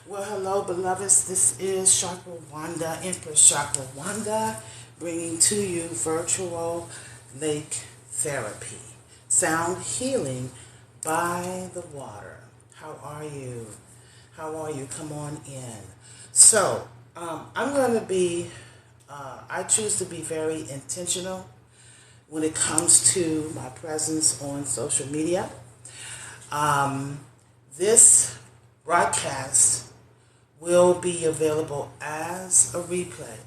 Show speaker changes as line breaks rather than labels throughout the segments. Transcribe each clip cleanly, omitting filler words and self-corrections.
Well, hello, beloveds. This is Chakra Wanda, Empress Chakra Wanda, bringing to you virtual lake therapy, sound healing by the water. How are you? How are you? Come on in. So, I'm going to be, I choose to be very intentional when it comes to my presence on social media. Um, this broadcast will be available as a replay.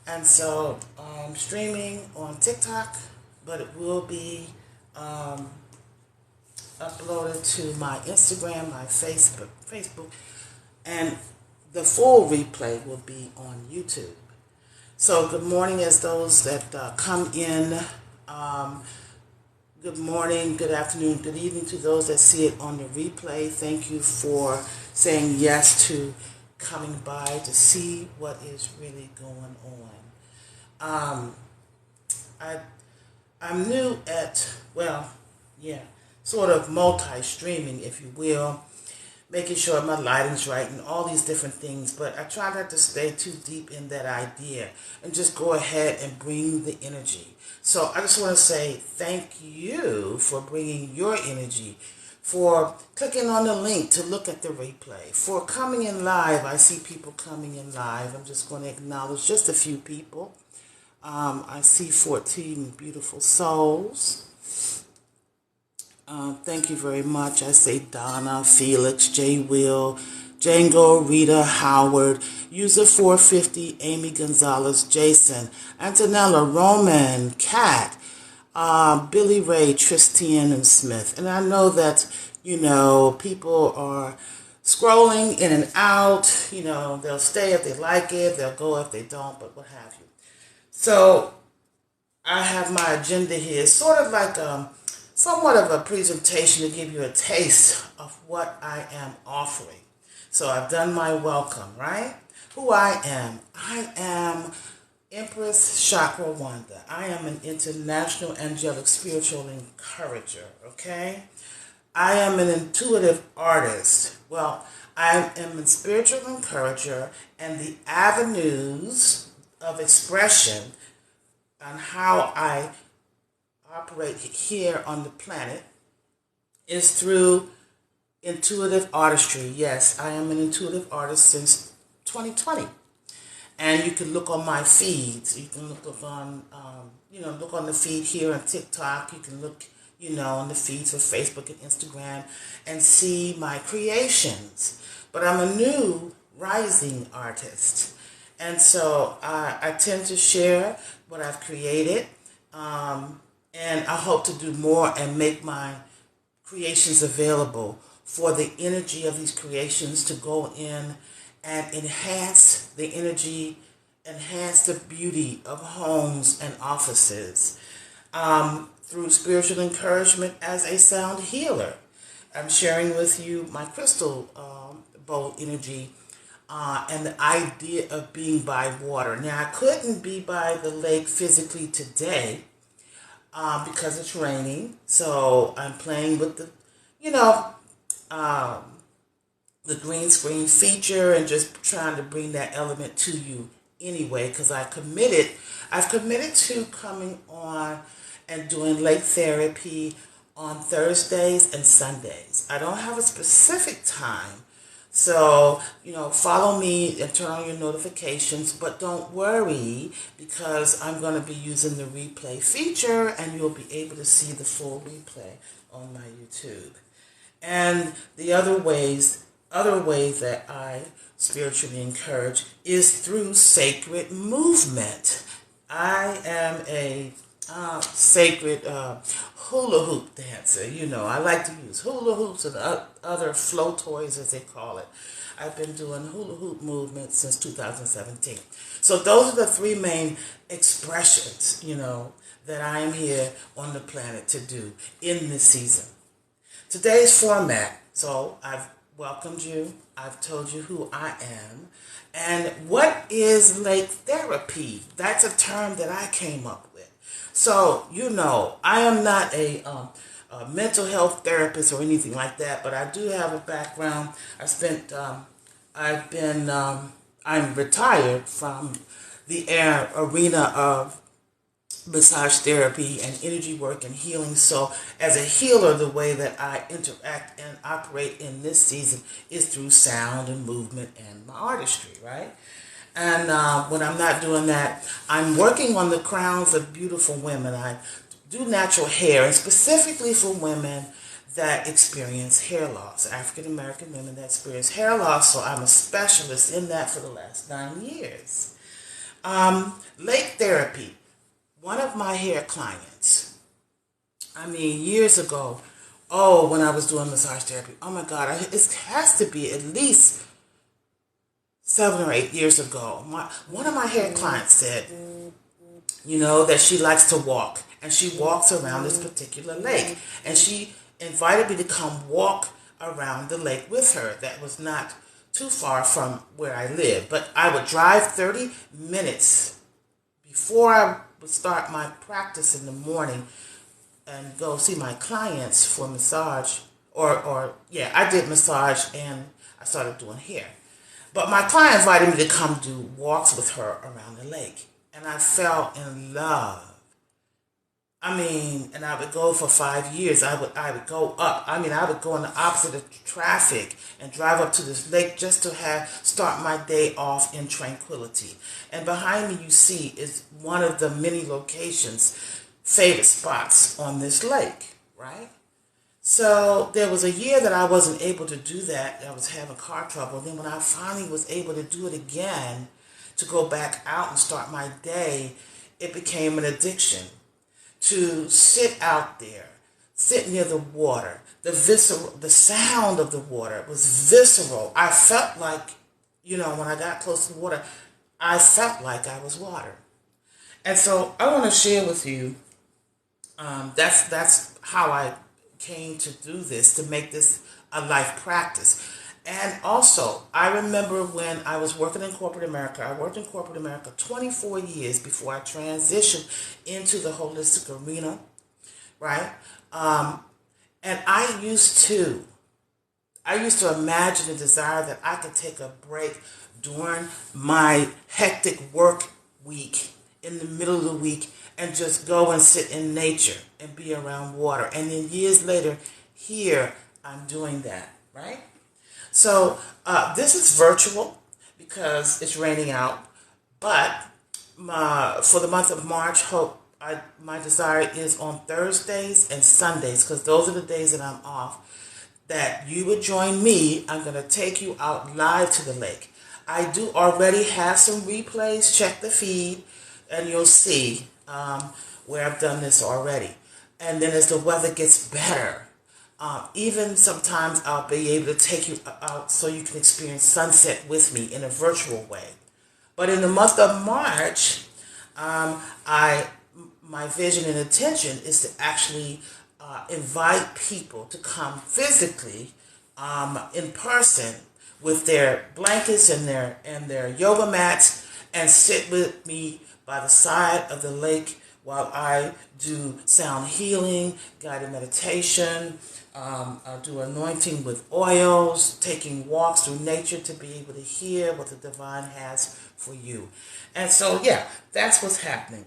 And so I'm streaming on TikTok, but it will be um, uploaded to my Instagram, my Facebook, and the full replay will be on YouTube. So good morning as those that come in. Um, Good morning, good afternoon, good evening to those that see it on the replay. Thank you for saying yes to coming by to see what is really going on. I I'm new at, well, yeah, sort of multi-streaming, if you will, making sure my lighting's right and all these different things. But I try not to stay too deep in that idea and just go ahead and bring the energy. So I just want to say thank you for bringing your energy, for clicking on the link to look at the replay, for coming in live. I see people coming in live. I'm just going to acknowledge just a few people. I see 14 beautiful souls. Thank you very much. I say Donna, Felix, J. Will, Django, Rita, Howard, User 450, Amy Gonzalez, Jason, Antonella, Roman, Kat, Billy Ray, Tristian, and Smith. And I know that, people are scrolling in and out. They'll stay if they like it, they'll go if they don't, but what have you. So I have my agenda here, sort of like somewhat of a presentation to give you a taste of what I am offering. So I've done my welcome, right? Who I am. I am Empress Chakra Wanda. I am an international angelic spiritual encourager, okay? I am an intuitive artist. Well, I am a spiritual encourager, and the avenues of expression on how I operate here on the planet is through intuitive artistry. Yes, I am an intuitive artist since 2020. And you can look on my feeds. You can look on, look on the feed here on TikTok. You can look, on the feeds for Facebook and Instagram and see my creations. But I'm a new rising artist. And so I tend to share what I've created. And I hope to do more and make my creations available for the energy of these creations to go in and enhance the energy, enhance the beauty of homes and offices through spiritual encouragement as a sound healer. I'm sharing with you my crystal bowl energy and the idea of being by water. Now, I couldn't be by the lake physically today because it's raining, so I'm playing with the green screen feature and just trying to bring that element to you anyway, because I've committed to coming on and doing lake therapy on Thursdays and Sundays. I don't have a specific time, so, follow me and turn on your notifications, but don't worry because I'm going to be using the replay feature and you'll be able to see the full replay on my YouTube. And the other ways that I spiritually encourage is through sacred movement. I am a sacred hula hoop dancer. I like to use hula hoops and other flow toys, as they call it. I've been doing hula hoop movement since 2017. So those are the three main expressions, that I am here on the planet to do in this season. Today's format, so I've welcomed you, I've told you who I am, and what is lake therapy? That's a term that I came up with. So, I am not a mental health therapist or anything like that, but I do have a background. I spent I'm retired from the arena of massage therapy and energy work and healing. So as a healer, the way that I interact and operate in this season is through sound and movement and my artistry, right? And when I'm not doing that, I'm working on the crowns of beautiful women. I do natural hair, and specifically for women that experience hair loss, African American women that experience hair loss. So I'm a specialist in that for the last 9 years. Lake therapy. One of my hair clients, years ago, when I was doing massage therapy, oh my God, it has to be at least 7 or 8 years ago. One of my hair clients said, that she likes to walk, and she walks around this particular lake, and she invited me to come walk around the lake with her. That was not too far from where I live, but I would drive 30 minutes before I would start my practice in the morning and go see my clients for massage, I did massage and I started doing hair. But my client invited me to come do walks with her around the lake, and I fell in love. And I would go for 5 years. I would go up. I would go in the opposite of traffic and drive up to this lake just to start my day off in tranquility. And behind me, you see, is one of the many locations, favorite spots on this lake, right? So there was a year that I wasn't able to do that. I was having car trouble. Then when I finally was able to do it again, to go back out and start my day, it became an addiction. To sit out there, sit near the water, the sound of the water was visceral. I felt like, when I got close to the water, I felt like I was water. And so I want to share with you, that's how I came to do this, to make this a life practice. And also, I remember when I was working in corporate America, I worked in corporate America 24 years before I transitioned into the holistic arena, right? And I used to imagine and desire that I could take a break during my hectic work week, in the middle of the week, and just go and sit in nature and be around water. And then years later, here, I'm doing that, right? So this is virtual because it's raining out, but for the month of March, my desire is on Thursdays and Sundays, because those are the days that I'm off, that you would join me. I'm going to take you out live to the lake. I do already have some replays. Check the feed, and you'll see where I've done this already. And then as the weather gets better, even sometimes I'll be able to take you out so you can experience sunset with me in a virtual way. But in the month of March, my vision and intention is to actually invite people to come physically, in person, with their blankets and their yoga mats, and sit with me by the side of the lake while I do sound healing, guided meditation. I'll do anointing with oils, taking walks through nature to be able to hear what the divine has for you. And so, that's what's happening.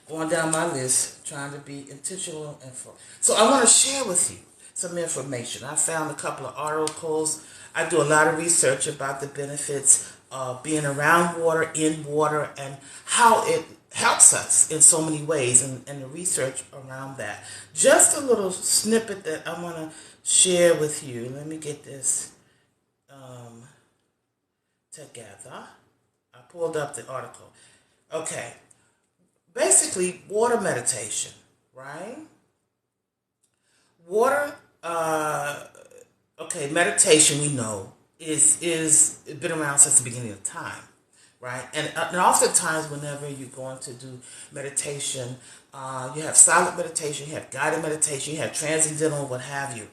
Going down my list, trying to be intentional and full. So I want to share with you some information. I found a couple of articles. I do a lot of research about the benefits of being around water, in water, and how it helps us in so many ways, and the research around that. Just a little snippet that I want to share with you. Let me get this together. I pulled up the article. Okay. Basically, water meditation, right? Water, meditation, we know, is been around since the beginning of time. Right? And oftentimes whenever you're going to do meditation, you have silent meditation, you have guided meditation, you have transcendental, what have you.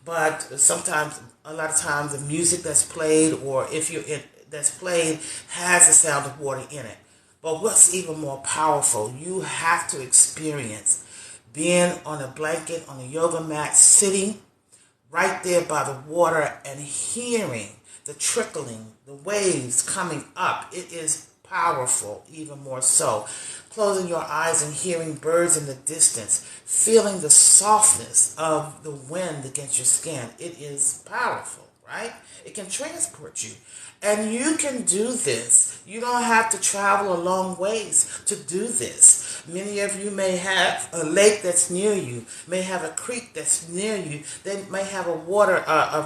But sometimes, a lot of times, the music that's played, or that's played, has the sound of water in it. But what's even more powerful, you have to experience being on a blanket, on a yoga mat, sitting right there by the water and hearing the trickling, the waves coming up. It is powerful, even more so. Closing your eyes and hearing birds in the distance, feeling the softness of the wind against your skin. It is powerful, right? It can transport you. And you can do this. You don't have to travel a long ways to do this. Many of you may have a lake that's near you, may have a creek that's near you. They may have a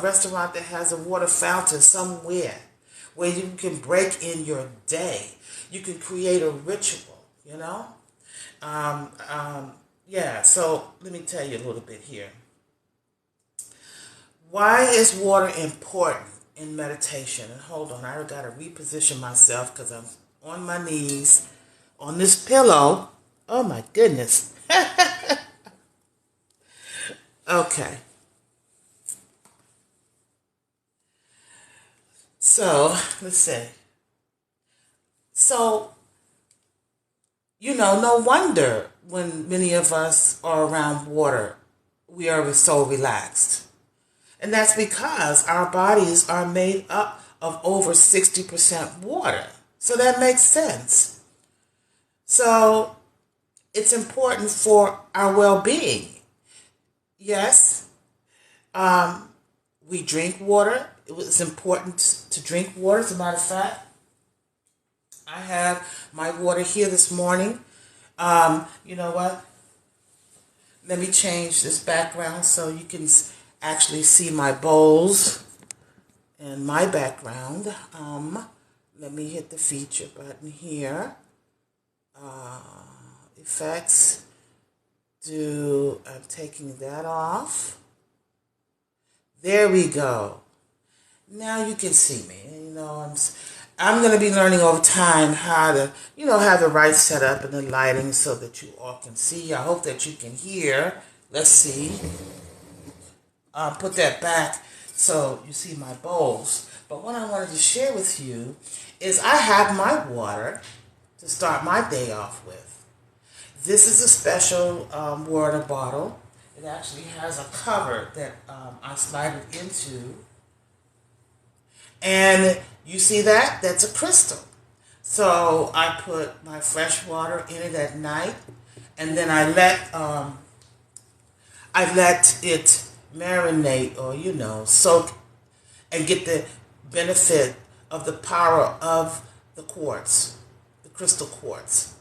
restaurant that has a water fountain somewhere where you can break in your day. You can create a ritual, you know? Yeah, so let me tell you a little bit here. Why is water important in meditation? And hold on, I got to reposition myself because I'm on my knees on this pillow. Oh my goodness. Okay. So, let's see. So, no wonder when many of us are around water, we are so relaxed. And that's because our bodies are made up of over 60% water. So that makes sense. So it's important for our well-being. Yes, we drink water. It's important to drink water. As a matter of fact, I have my water here this morning. You know what? Let me change this background so you can actually see my bowls and my background. Let me hit the feature button here. Effects. I'm taking that off. There we go. Now you can see me. I'm going to be learning over time how to, have the right setup and the lighting so that you all can see. I hope that you can hear. Let's see. Put that back so you see my bowls. But what I wanted to share with you is I have my water to start my day off with. This is a special water bottle. It actually has a cover that I slide it into. And you see that? That's a crystal. So I put my fresh water in it at night, and then I let it marinate or soak and get the benefit of the power of the quartz, the crystal quartz.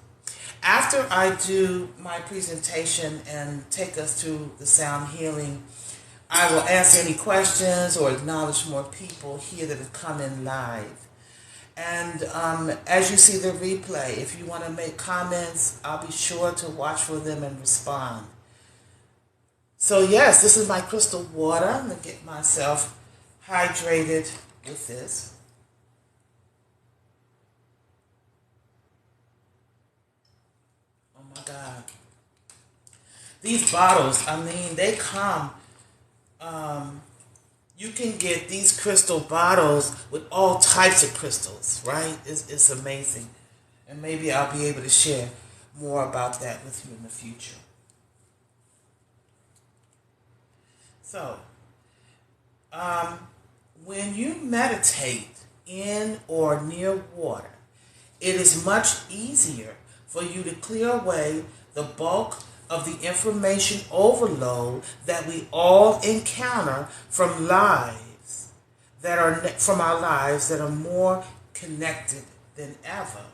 After I do my presentation and take us through the sound healing, I will answer any questions or acknowledge more people here that have come in live. And as you see the replay, if you want to make comments, I'll be sure to watch for them and respond. So yes, this is my crystal water. I'm going to get myself hydrated with this. Oh my God. These bottles, they come. You can get these crystal bottles with all types of crystals, right? It's amazing. And maybe I'll be able to share more about that with you in the future. So, when you meditate in or near water, it is much easier for you to clear away the bulk of the information overload that we all encounter from our lives that are more connected than ever.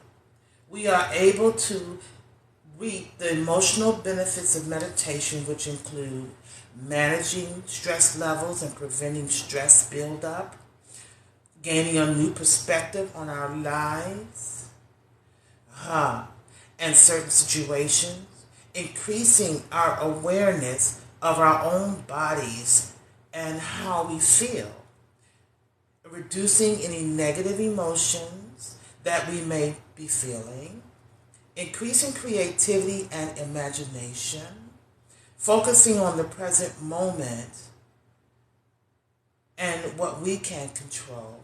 We are able to reap the emotional benefits of meditation, which include managing stress levels and preventing stress buildup, gaining a new perspective on our lives and certain situations, increasing our awareness of our own bodies and how we feel, reducing any negative emotions that we may be feeling, increasing creativity and imagination, focusing on the present moment and what we can control,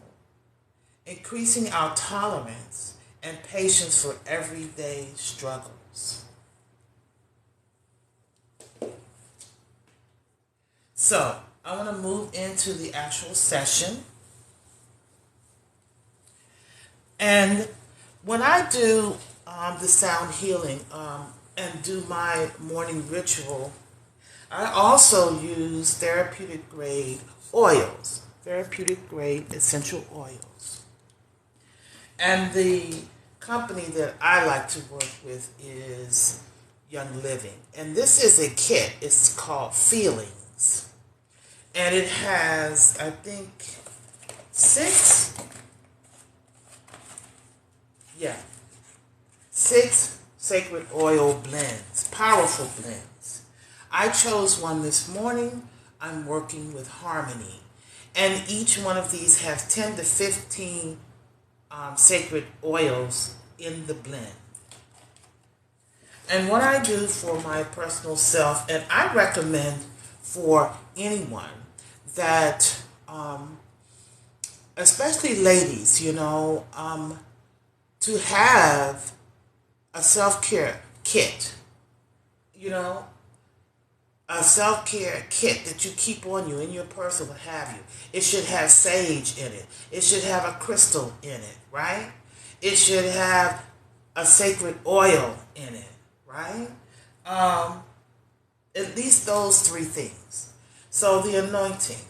increasing our tolerance and patience for everyday struggles. So, I want to move into the actual session. And when I do the sound healing and do my morning ritual, I also use therapeutic grade oils, therapeutic grade essential oils. And the company that I like to work with is Young Living. And this is a kit. It's called Feelings. And it has, I think, six sacred oil blends, powerful blends. I chose one this morning. I'm working with Harmony. And each one of these have 10 to 15 sacred oils in the blend. And what I do for my personal self, and I recommend for anyone that, especially ladies, to have a self-care kit, a self-care kit that you keep on you in your purse or what have you. It should have sage in it. It should have a crystal in it, right? It should have a sacred oil in it, right? At least those three things. So the anointing,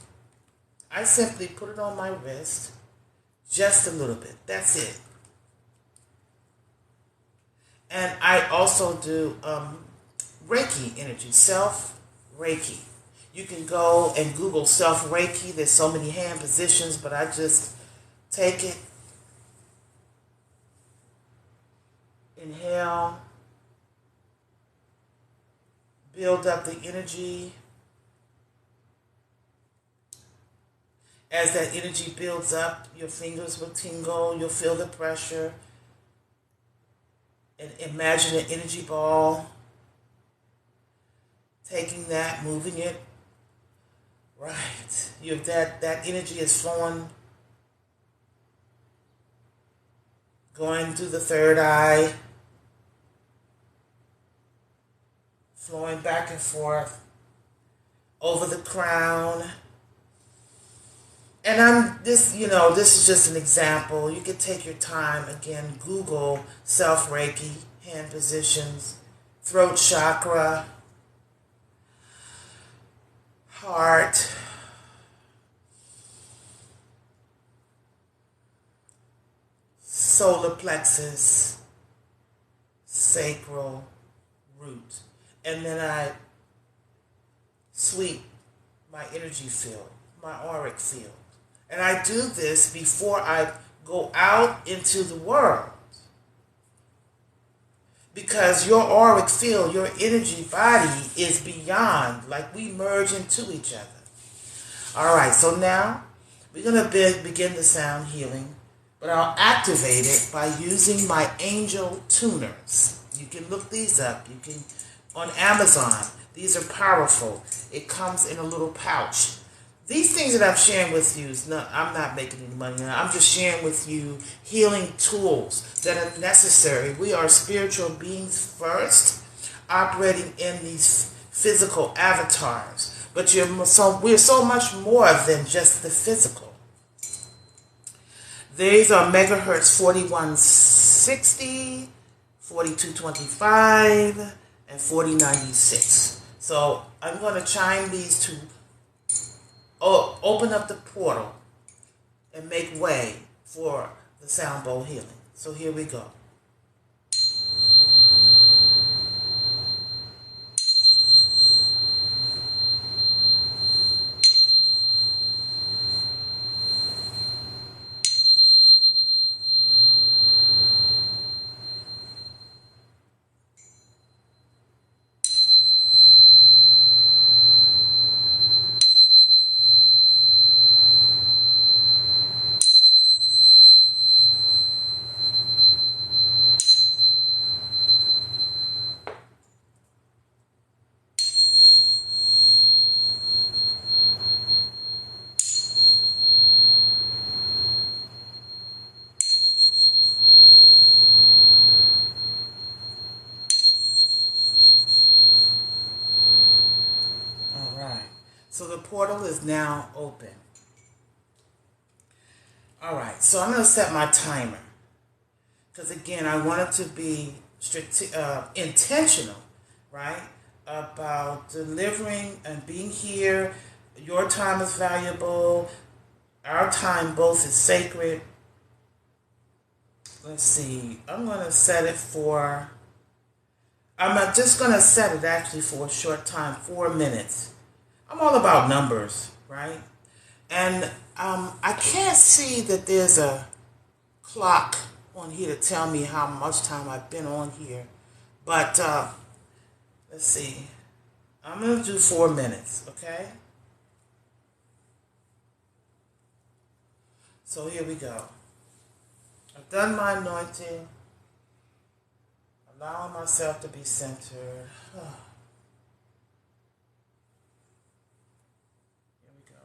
I simply put it on my wrist, just a little bit. That's it. And I also do Reiki energy, self-Reiki. You can go and Google self-Reiki. There's so many hand positions, but I just take it, inhale, build up the energy. As that energy builds up, your fingers will tingle, you'll feel the pressure. And imagine an energy ball, taking that, moving it, right. That energy is flowing, going through the third eye, flowing back and forth, over the crown. And this is just an example. You could take your time, again, Google self-Reiki, hand positions, throat chakra, heart, solar plexus, sacral, root. And then I sweep my energy field, my auric field. And I do this before I go out into the world. Because your auric field, your energy body is beyond, like we merge into each other. All right, so now we're going to begin the sound healing, but I'll activate it by using my angel tuners. You can look these up. You can, on Amazon. These are powerful. It comes in a little pouch. These things that I'm sharing with you, I'm not making any money now. I'm just sharing with you healing tools that are necessary. We are spiritual beings first, operating in these physical avatars. But we're so much more than just the physical. These are megahertz 4160, 4225, and 4096. So I'm going to chime these to open up the portal and make way for the sound bowl healing. So here we go. So the portal is now open. All right, so I'm going to set my timer. Because again, I want it to be intentional, right? About delivering and being here. Your time is valuable. Our time both is sacred. Let's see. I'm just going to set it actually for a short time, 4 minutes. I'm all about numbers, right? And I can't see that there's a clock on here to tell me how much time I've been on here. But let's see. I'm going to do 4 minutes, okay? So here we go. I've done my anointing, allowing myself to be centered. Here we go.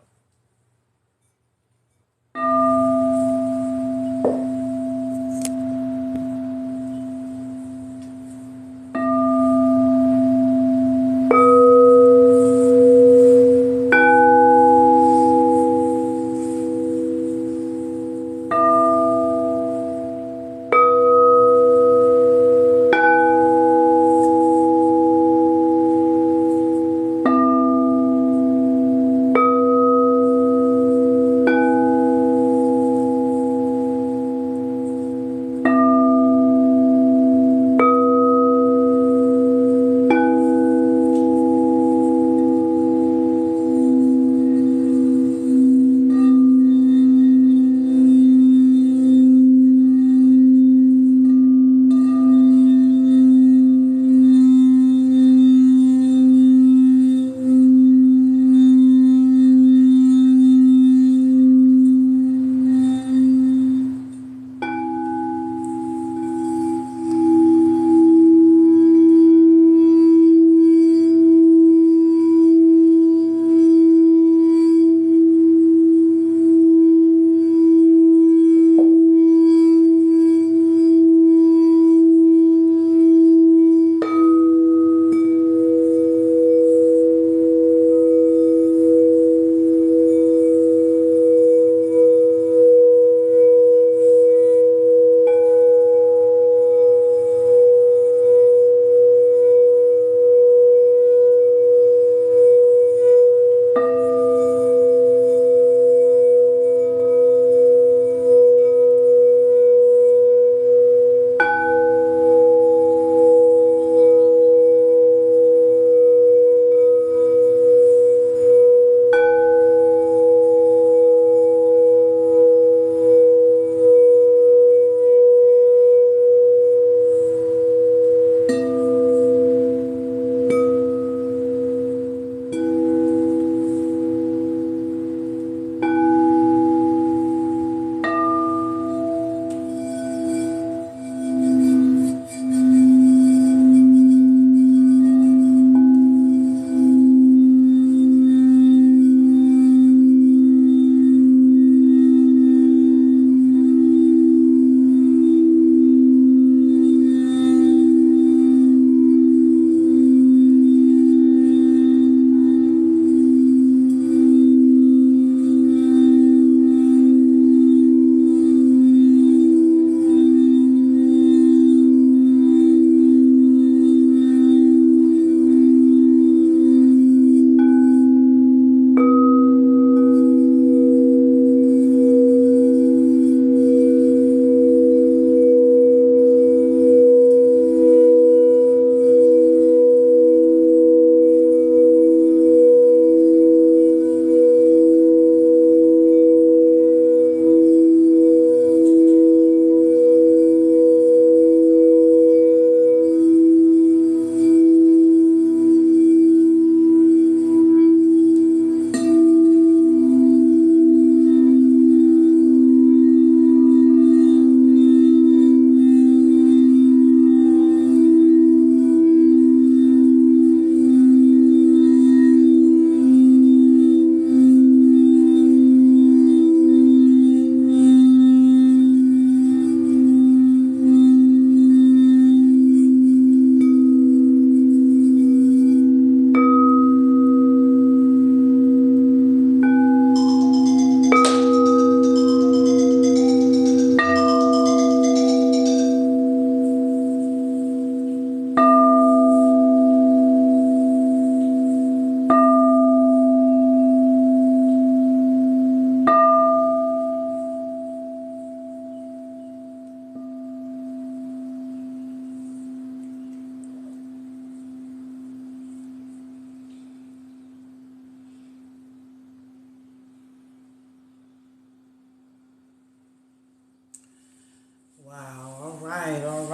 all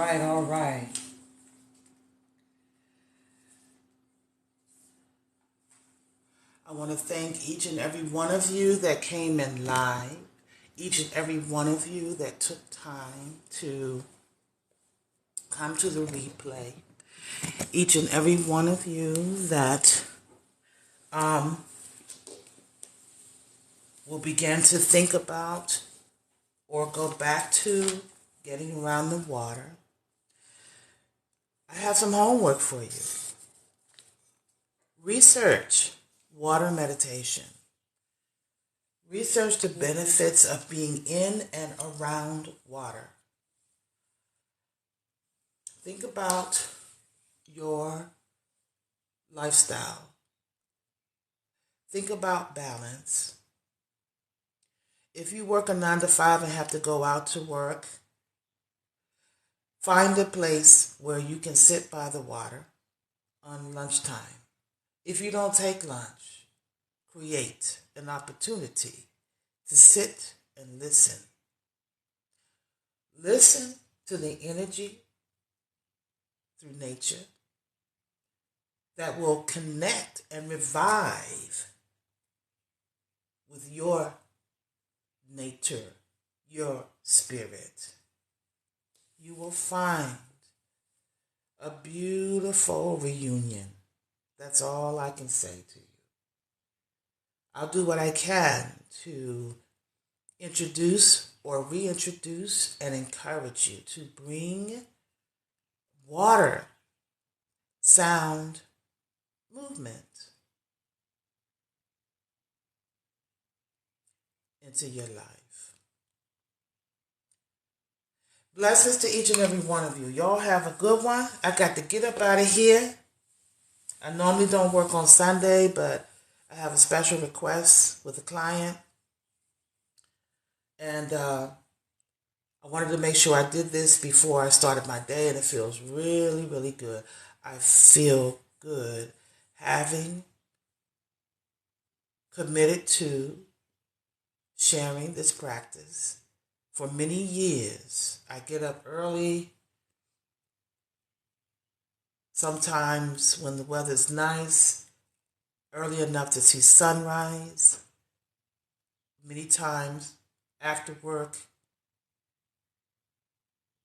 right. I want to thank each and every one of you that came in live, each and every one of you that took time to come to the replay, each and every one of you that will begin to think about or go back to getting around the water. I have some homework for you. Research water meditation. Research the benefits of being in and around water. Think about your lifestyle. Think about balance. If you work a 9 to 5 and have to go out to work, find a place where you can sit by the water on lunchtime. If you don't take lunch, create an opportunity to sit and listen. Listen to the energy through nature that will connect and revive with your nature, your spirit. You will find a beautiful reunion. That's all I can say to you. I'll do what I can to introduce or reintroduce and encourage you to bring water, sound, movement into your life. Blessings to each and every one of you. Y'all have a good one. I got to get up out of here. I normally don't work on Sunday, but I have a special request with a client. And I wanted to make sure I did this before I started my day, and it feels really, really good. I feel good having committed to sharing this practice for many years. I get up early, sometimes when the weather's nice, early enough to see sunrise. Many times after work,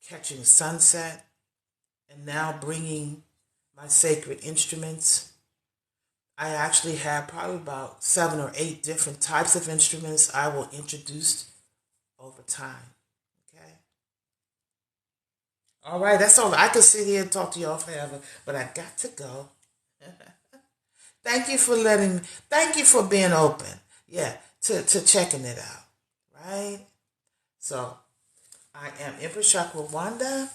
catching sunset, and now bringing my sacred instruments. I actually have probably about 7 or 8 different types of instruments I will introduce over time. Okay? All right, that's all. I could sit here and talk to y'all forever, but I got to go. Thank you for being open. Yeah, to checking it out. Right? So, I am Empress Chakra Wanda,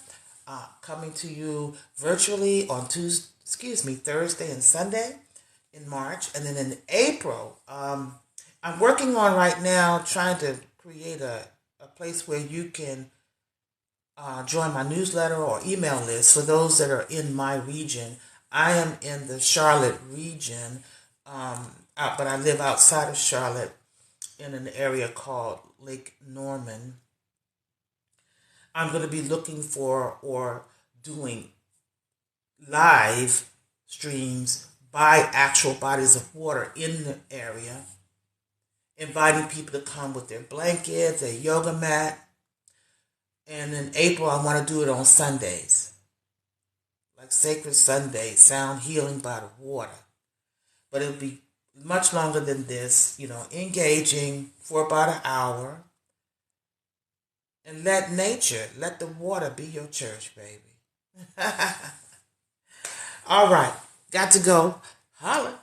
coming to you virtually on Thursday and Sunday in March. And then in April, I'm working on right now trying to create a place where you can join my newsletter or email list for those that are in my region. I am in the Charlotte region, but I live outside of Charlotte in an area called Lake Norman. I'm going to be looking for or doing live streams by actual bodies of water in the area, inviting people to come with their blanket, their yoga mat. And in April, I want to do it on Sundays, like Sacred Sunday, sound healing by the water. But it'll be much longer than this, engaging for about an hour. And let the water be your church, baby. All right. Got to go. Holla.